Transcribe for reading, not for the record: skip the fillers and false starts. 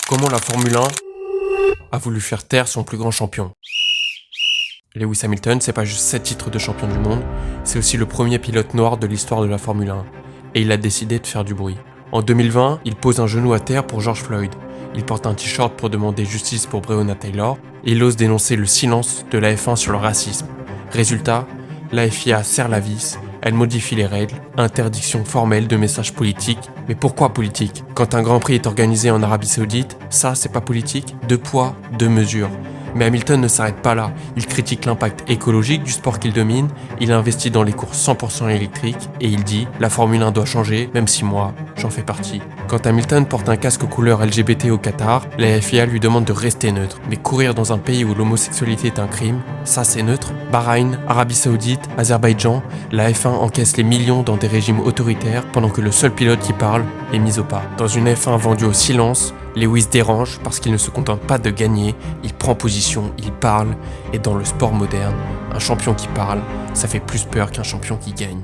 Comment la Formule 1 a voulu faire taire son plus grand champion. Lewis Hamilton, c'est pas juste 7 titres de champion du monde, c'est aussi le premier pilote noir de l'histoire de la Formule 1. Et il a décidé de faire du bruit. En 2020, il pose un genou à terre pour George Floyd. Il porte un t-shirt pour demander justice pour Breonna Taylor. Et il ose dénoncer le silence de la F1 sur le racisme. Résultat, la FIA serre la vis, elle modifie les règles, interdiction formelle de messages politiques. Mais pourquoi politique ? Quand un Grand Prix est organisé en Arabie Saoudite, ça c'est pas politique ? Deux poids, deux mesures. Mais Hamilton ne s'arrête pas là, il critique l'impact écologique du sport qu'il domine, il investit dans les courses 100% électriques et il dit « La Formule 1 doit changer, même si moi, j'en fais partie ». Quand Hamilton porte un casque couleur LGBT au Qatar, la FIA lui demande de rester neutre. Mais courir dans un pays où l'homosexualité est un crime, ça c'est neutre. Bahreïn, Arabie Saoudite, Azerbaïdjan, la F1 encaisse les millions dans des régimes autoritaires pendant que le seul pilote qui parle est mis au pas. Dans une F1 vendue au silence, Lewis dérange parce qu'il ne se contente pas de gagner, il prend position, il parle, et dans le sport moderne, un champion qui parle, ça fait plus peur qu'un champion qui gagne.